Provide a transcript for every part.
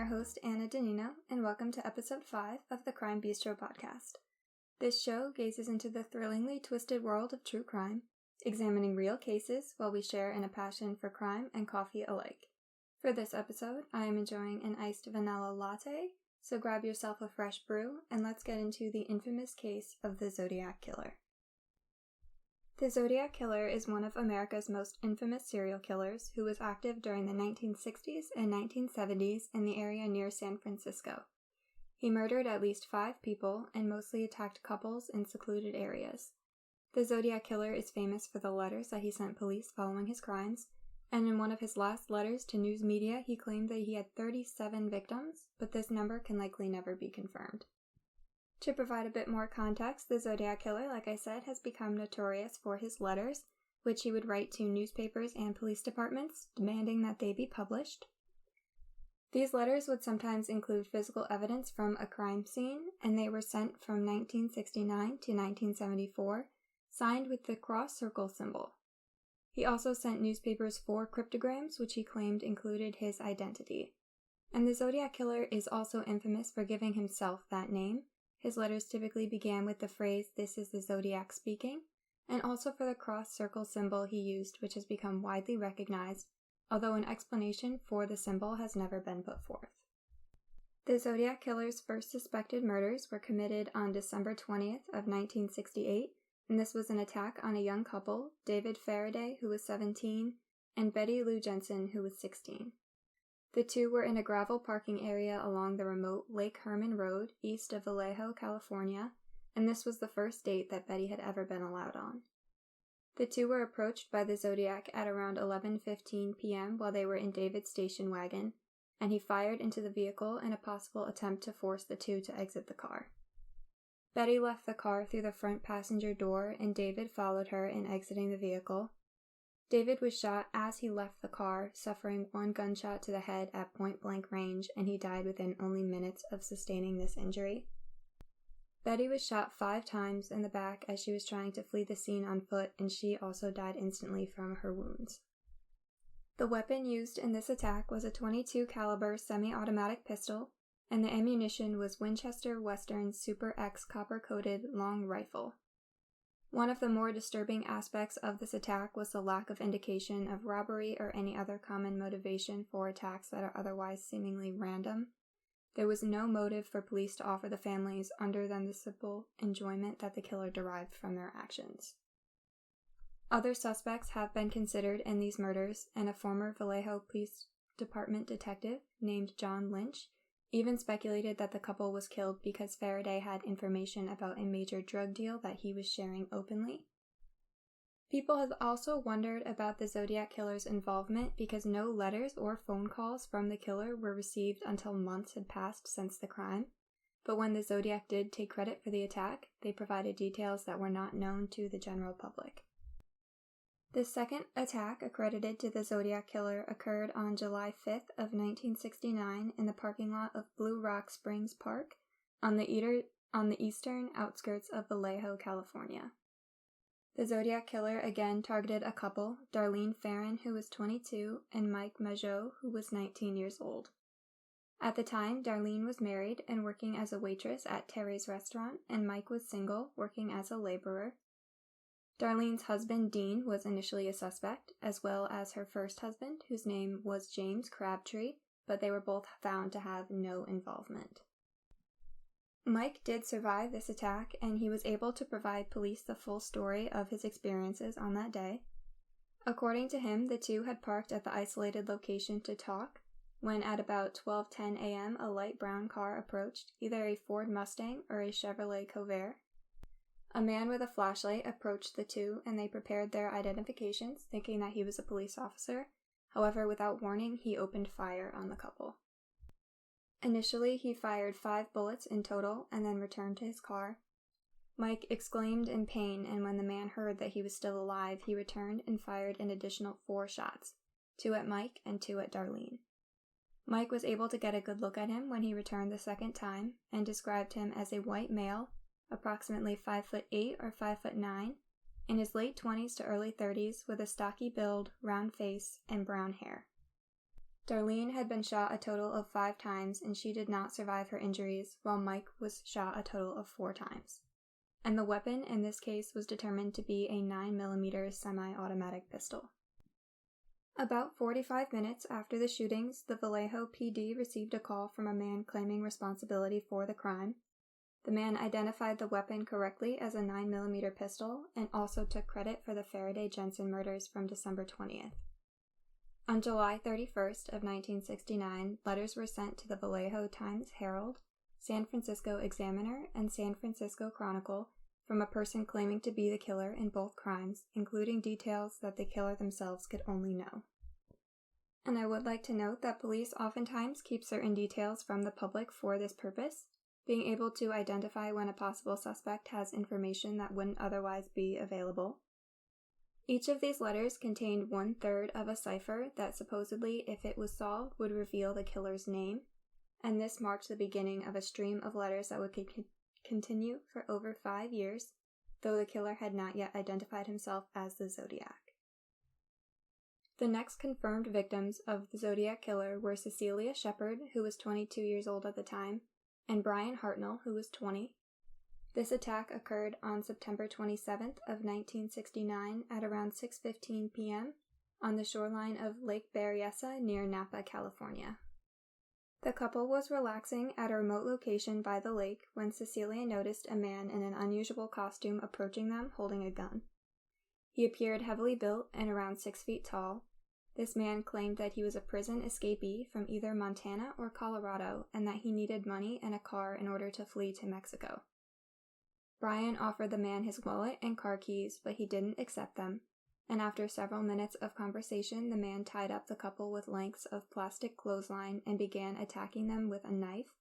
host, Anna Danino, and welcome to episode 5 of the Crime Bistro podcast. This show gazes into the thrillingly twisted world of true crime, examining real cases while we share in a passion for crime and coffee alike. For this episode, I am enjoying an iced vanilla latte, so grab yourself a fresh brew and let's get into the infamous case of the Zodiac Killer. The Zodiac Killer is one of America's most infamous serial killers who was active during the 1960s and 1970s in the area near San Francisco. He murdered at least 5 people and mostly attacked couples in secluded areas. The Zodiac Killer is famous for the letters that he sent police following his crimes, and in one of his last letters to news media he claimed that he had 37 victims, but this number can likely never be confirmed. To provide a bit more context, the Zodiac Killer, like I said, has become notorious for his letters, which he would write to newspapers and police departments, demanding that they be published. These letters would sometimes include physical evidence from a crime scene, and they were sent from 1969 to 1974, signed with the cross-circle symbol. He also sent newspapers 4 cryptograms, which he claimed included his identity. And the Zodiac Killer is also infamous for giving himself that name. His letters typically began with the phrase, "This is the Zodiac speaking," and also for the cross-circle symbol he used, which has become widely recognized, although an explanation for the symbol has never been put forth. The Zodiac Killer's first suspected murders were committed on December 20th of 1968, and this was an attack on a young couple, David Faraday, who was 17, and Betty Lou Jensen, who was 16. The two were in a gravel parking area along the remote Lake Herman Road, east of Vallejo, California, and this was the first date that Betty had ever been allowed on. The two were approached by the Zodiac at around 11:15 p.m. while they were in David's station wagon, and he fired into the vehicle in a possible attempt to force the two to exit the car. Betty left the car through the front passenger door, and David followed her in exiting the vehicle. David was shot as he left the car, suffering 1 gunshot to the head at point-blank range, and he died within only minutes of sustaining this injury. Betty was shot 5 times in the back as she was trying to flee the scene on foot, and she also died instantly from her wounds. The weapon used in this attack was a .22 caliber semi-automatic pistol, and the ammunition was Winchester Western Super X copper-coated long rifle. One of the more disturbing aspects of this attack was the lack of indication of robbery or any other common motivation for attacks that are otherwise seemingly random. There was no motive for police to offer the families other than the simple enjoyment that the killer derived from their actions. Other suspects have been considered in these murders, and a former Vallejo Police Department detective named John Lynch even speculated that the couple was killed because Faraday had information about a major drug deal that he was sharing openly. People have also wondered about the Zodiac Killer's involvement because no letters or phone calls from the killer were received until months had passed since the crime, but when the Zodiac did take credit for the attack, they provided details that were not known to the general public. The second attack accredited to the Zodiac Killer occurred on July 5th of 1969 in the parking lot of Blue Rock Springs Park on the eastern outskirts of Vallejo, California. The Zodiac Killer again targeted a couple, Darlene Farron, who was 22, and Mike Majot, who was 19 years old. At the time, Darlene was married and working as a waitress at Terry's restaurant, and Mike was single, working as a laborer. Darlene's husband, Dean, was initially a suspect, as well as her first husband, whose name was James Crabtree, but they were both found to have no involvement. Mike did survive this attack, and he was able to provide police the full story of his experiences on that day. According to him, the two had parked at the isolated location to talk, when at about 12:10 a.m. a light brown car approached, either a Ford Mustang or a Chevrolet Covert. A man with a flashlight approached the two, and they prepared their identifications, thinking that he was a police officer. However, without warning, he opened fire on the couple. Initially, he fired 5 bullets in total, and then returned to his car. Mike exclaimed in pain, and when the man heard that he was still alive, he returned and fired an additional 4 shots, 2 at Mike and 2 at Darlene. Mike was able to get a good look at him when he returned the second time, and described him as a white male, approximately 5'8" or 5'9", in his late 20s to early 30s with a stocky build, round face, and brown hair. Darlene had been shot a total of 5 times and she did not survive her injuries, while Mike was shot a total of 4 times. And the weapon in this case was determined to be a 9mm semi-automatic pistol. About 45 minutes after the shootings, the Vallejo PD received a call from a man claiming responsibility for the crime. The man identified the weapon correctly as a 9mm pistol and also took credit for the Faraday-Jensen murders from December 20th. On July 31st of 1969, letters were sent to the Vallejo Times-Herald, San Francisco Examiner, and San Francisco Chronicle from a person claiming to be the killer in both crimes, including details that the killer themselves could only know. And I would like to note that police oftentimes keep certain details from the public for this purpose, being able to identify when a possible suspect has information that wouldn't otherwise be available. Each of these letters contained 1/3 of a cipher that supposedly, if it was solved, would reveal the killer's name, and this marked the beginning of a stream of letters that would continue for over 5 years, though the killer had not yet identified himself as the Zodiac. The next confirmed victims of the Zodiac killer were Cecilia Shepard, who was 22 years old at the time, and Brian Hartnell, who was 20. This attack occurred on September 27th of 1969 at around 6:15 p.m. on the shoreline of Lake Berryessa near Napa, California. The couple was relaxing at a remote location by the lake when Cecilia noticed a man in an unusual costume approaching them holding a gun. He appeared heavily built and around 6 feet tall. This man claimed that he was a prison escapee from either Montana or Colorado and that he needed money and a car in order to flee to Mexico. Brian offered the man his wallet and car keys, but he didn't accept them, and after several minutes of conversation, the man tied up the couple with lengths of plastic clothesline and began attacking them with a knife,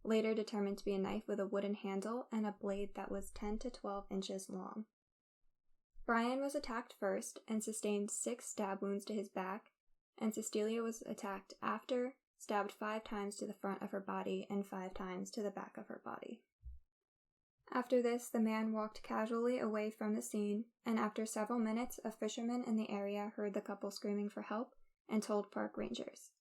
later determined to be a knife with a wooden handle and a blade that was 10 to 12 inches long. Brian was attacked first and sustained 6 stab wounds to his back, and Cecilia was attacked after, stabbed 5 times to the front of her body and 5 times to the back of her body. After this, the man walked casually away from the scene, and after several minutes, a fisherman in the area heard the couple screaming for help and told park rangers.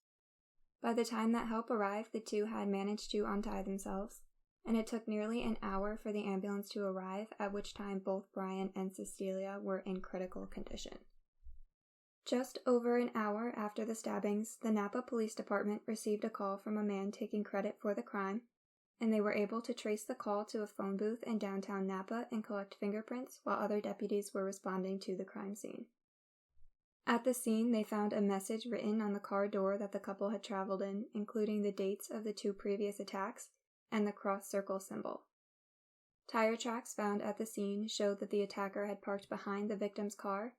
By the time that help arrived, the two had managed to untie themselves, and it took nearly an hour for the ambulance to arrive, at which time both Brian and Cecilia were in critical condition. Just over an hour after the stabbings, the Napa Police Department received a call from a man taking credit for the crime, and they were able to trace the call to a phone booth in downtown Napa and collect fingerprints while other deputies were responding to the crime scene. At the scene, they found a message written on the car door that the couple had traveled in, including the dates of the 2 previous attacks and the cross-circle symbol. Tire tracks found at the scene showed that the attacker had parked behind the victim's car,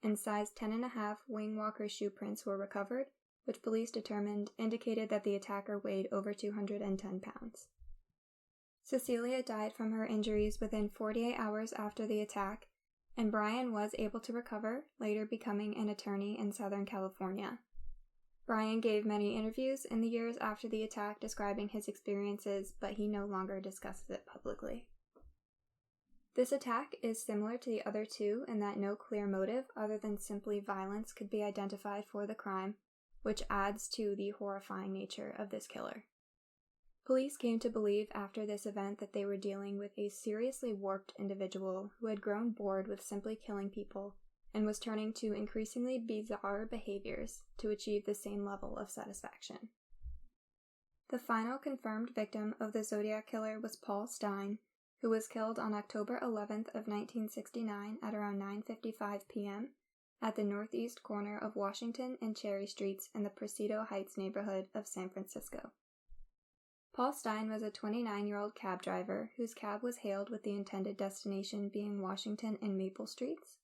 and size 10.5 wing walker shoe prints were recovered, which police determined indicated that the attacker weighed over 210 pounds. Cecilia died from her injuries within 48 hours after the attack, and Brian was able to recover, later becoming an attorney in Southern California. Brian gave many interviews in the years after the attack describing his experiences, but he no longer discusses it publicly. This attack is similar to the other 2 in that no clear motive other than simply violence could be identified for the crime, which adds to the horrifying nature of this killer. Police came to believe after this event that they were dealing with a seriously warped individual who had grown bored with simply killing people and was turning to increasingly bizarre behaviors to achieve the same level of satisfaction. The final confirmed victim of the Zodiac killer was Paul Stein, who was killed on October 11th of 1969 at around 9:55 p.m. at the northeast corner of Washington and Cherry Streets in the Presidio Heights neighborhood of San Francisco. Paul Stein was a 29-year-old cab driver whose cab was hailed with the intended destination being Washington and Maple Streets.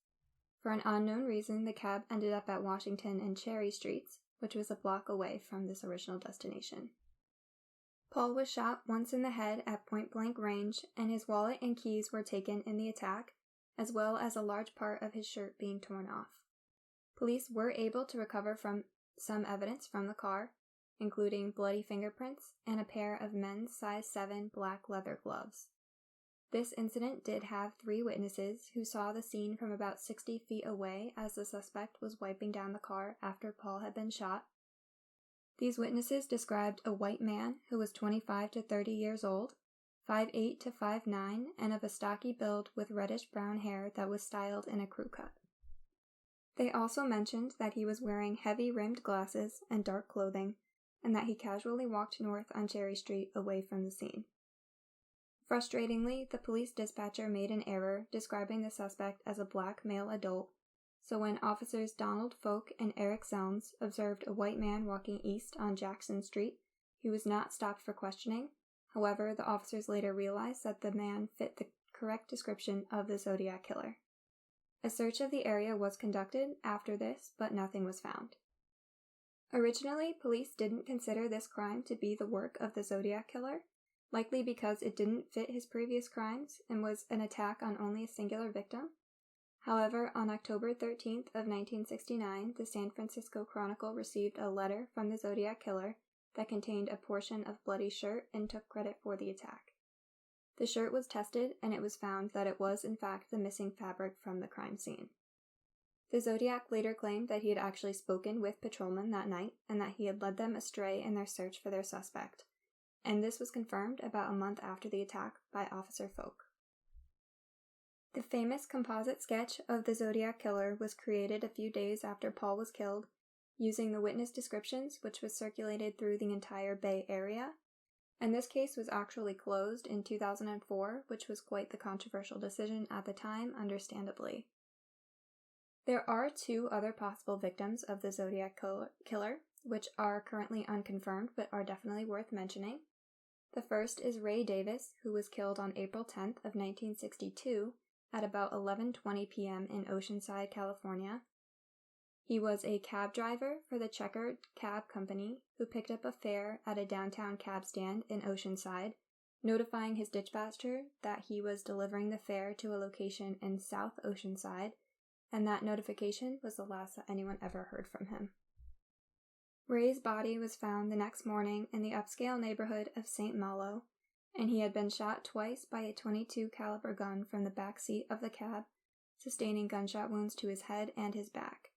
For an unknown reason, the cab ended up at Washington and Cherry Streets, which was a block away from this original destination. Paul was shot once in the head at point-blank range, and his wallet and keys were taken in the attack, as well as a large part of his shirt being torn off. Police were able to recover from some evidence from the car, including bloody fingerprints and a pair of men's size 7 black leather gloves. This incident did have 3 witnesses who saw the scene from about 60 feet away as the suspect was wiping down the car after Paul had been shot. These witnesses described a white man who was 25 to 30 years old, 5'8" to 5'9", and of a stocky build with reddish-brown hair that was styled in a crew cut. They also mentioned that he was wearing heavy-rimmed glasses and dark clothing, and that he casually walked north on Cherry Street away from the scene. Frustratingly, the police dispatcher made an error describing the suspect as a black male adult, so when officers Donald Folk and Eric Zelms observed a white man walking east on Jackson Street, he was not stopped for questioning. However, the officers later realized that the man fit the correct description of the Zodiac killer. A search of the area was conducted after this, but nothing was found. Originally, police didn't consider this crime to be the work of the Zodiac killer, likely because it didn't fit his previous crimes and was an attack on only a singular victim. However, on October 13th of 1969, the San Francisco Chronicle received a letter from the Zodiac killer that contained a portion of bloody shirt and took credit for the attack. The shirt was tested, and it was found that it was in fact the missing fabric from the crime scene. The Zodiac later claimed that he had actually spoken with patrolmen that night and that he had led them astray in their search for their suspect, and this was confirmed about a month after the attack by Officer Folk. The famous composite sketch of the Zodiac killer was created a few days after Paul was killed, using the witness descriptions which was circulated through the entire Bay Area, and this case was actually closed in 2004, which was quite the controversial decision at the time, understandably. There are 2 other possible victims of the Zodiac killer, which are currently unconfirmed but are definitely worth mentioning. The first is Ray Davis, who was killed on April 10th of 1962 at about 11:20 p.m. in Oceanside, California. He was a cab driver for the Checkered Cab Company who picked up a fare at a downtown cab stand in Oceanside, notifying his dispatcher that he was delivering the fare to a location in South Oceanside, and that notification was the last that anyone ever heard from him. Ray's body was found the next morning in the upscale neighborhood of St. Malo, and he had been shot twice by a .22 caliber gun from the back seat of the cab, sustaining gunshot wounds to his head and his back.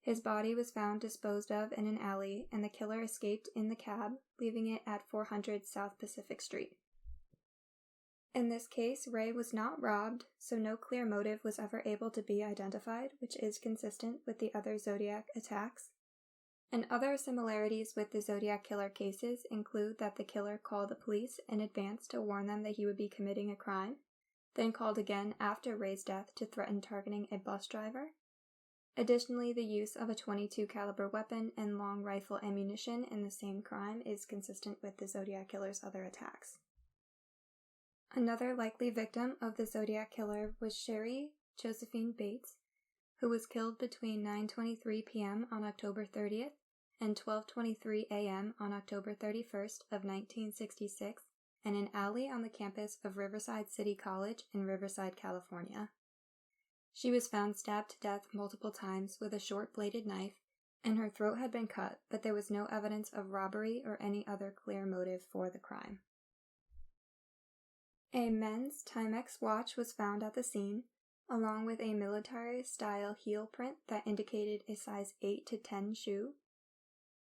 His body was found disposed of in an alley, and the killer escaped in the cab, leaving it at 400 South Pacific Street. In this case, Ray was not robbed, so no clear motive was ever able to be identified, which is consistent with the other Zodiac attacks. And other similarities with the Zodiac killer cases include that the killer called the police in advance to warn them that he would be committing a crime, then called again after Ray's death to threaten targeting a bus driver. Additionally, the use of a .22 caliber weapon and long rifle ammunition in the same crime is consistent with the Zodiac killer's other attacks. Another likely victim of the Zodiac killer was Sherry Josephine Bates, who was killed between 9:23 p.m. on October 30th and 12:23 a.m. on October 31st of 1966 in an alley on the campus of Riverside City College in Riverside, California. She was found stabbed to death multiple times with a short-bladed knife, and her throat had been cut, but there was no evidence of robbery or any other clear motive for the crime. A men's Timex watch was found at the scene, along with a military-style heel print that indicated a size 8 to 10 shoe.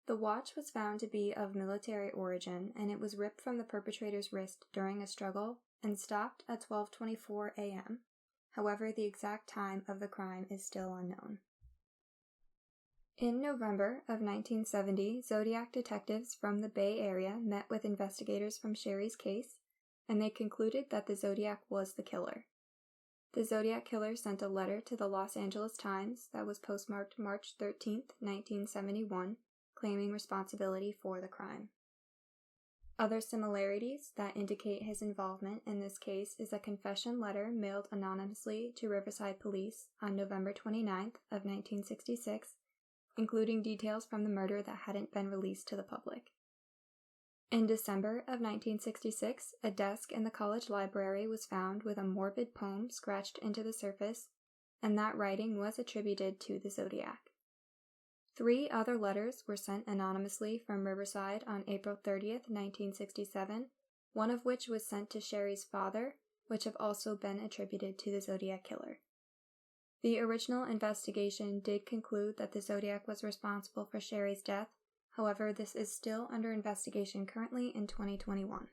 The watch was found to be of military origin, and it was ripped from the perpetrator's wrist during a struggle and stopped at 12:24 a.m. However, the exact time of the crime is still unknown. In November of 1970, Zodiac detectives from the Bay Area met with investigators from Sherry's case, and they concluded that the Zodiac was the killer. The Zodiac killer sent a letter to the Los Angeles Times that was postmarked March 13, 1971, claiming responsibility for the crime. Other similarities that indicate his involvement in this case is a confession letter mailed anonymously to Riverside Police on November 29th of 1966, including details from the murder that hadn't been released to the public. In December of 1966, a desk in the college library was found with a morbid poem scratched into the surface, and that writing was attributed to the Zodiac. 3 other letters were sent anonymously from Riverside on April 30th, 1967, one of which was sent to Sherry's father, which have also been attributed to the Zodiac killer. The original investigation did conclude that the Zodiac was responsible for Sherry's death, However, this is still under investigation currently in 2021.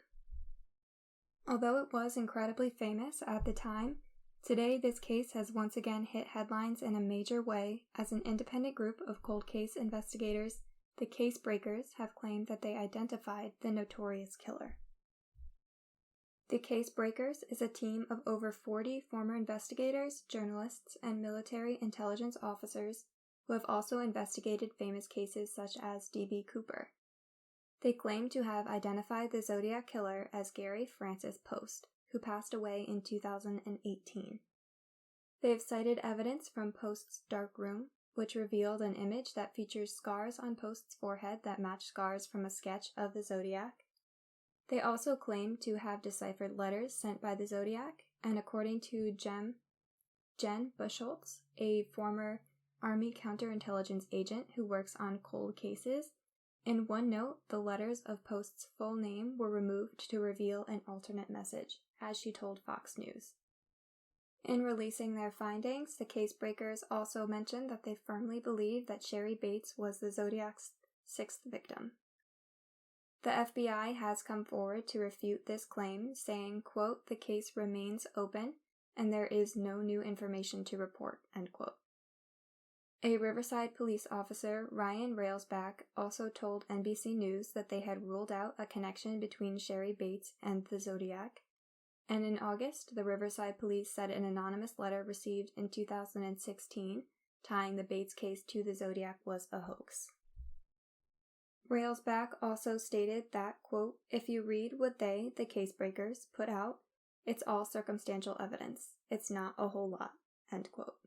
Although it was incredibly famous at the time, today this case has once again hit headlines in a major way as an independent group of cold case investigators, the Case Breakers, have claimed that they identified the notorious killer. The Case Breakers is a team of over 40 former investigators, journalists, and military intelligence officers who have also investigated famous cases such as D.B. Cooper. They claim to have identified the Zodiac killer as Gary Francis Post, who passed away in 2018. They have cited evidence from Post's dark room, which revealed an image that features scars on Post's forehead that match scars from a sketch of the Zodiac. They also claim to have deciphered letters sent by the Zodiac, and according to Jen Buchholz, a former Army counterintelligence agent who works on cold cases, in one note, the letters of Post's full name were removed to reveal an alternate message, as she told Fox News. In releasing their findings, the Case Breakers also mentioned that they firmly believe that Sherry Bates was the Zodiac's sixth victim. The FBI has come forward to refute this claim, saying, quote, "The case remains open and there is no new information to report," end quote. A Riverside police officer, Ryan Railsback, also told NBC News that they had ruled out a connection between Sherry Bates and the Zodiac. And in August, the Riverside police said an anonymous letter received in 2016 tying the Bates case to the Zodiac was a hoax. Railsback also stated that, quote, "If you read what they, the Case Breakers, put out, it's all circumstantial evidence. It's not a whole lot," end quote.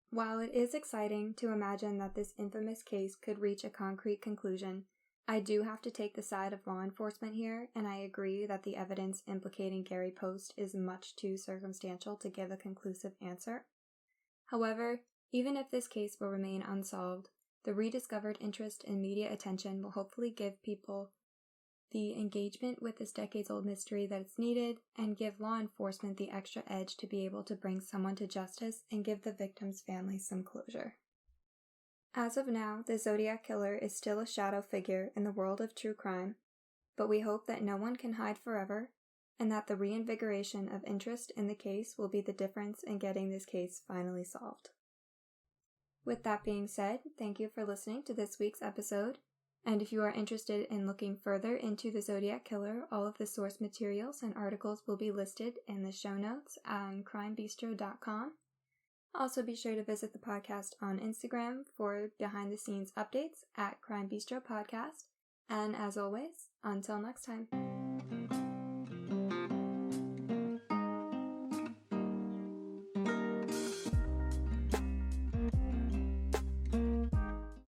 While it is exciting to imagine that this infamous case could reach a concrete conclusion, I do have to take the side of law enforcement here, and I agree that the evidence implicating Gary Post is much too circumstantial to give a conclusive answer. However, even if this case will remain unsolved, the rediscovered interest and media attention will hopefully give people the engagement with this decades-old mystery that is needed, and give law enforcement the extra edge to be able to bring someone to justice and give the victim's family some closure. As of now, the Zodiac killer is still a shadow figure in the world of true crime, but we hope that no one can hide forever, and that the reinvigoration of interest in the case will be the difference in getting this case finally solved. With that being said, thank you for listening to this week's episode. And if you are interested in looking further into the Zodiac killer, all of the source materials and articles will be listed in the show notes on crimebistro.com. Also be sure to visit the podcast on Instagram for behind-the-scenes updates at Crime Bistro Podcast. And as always, until next time.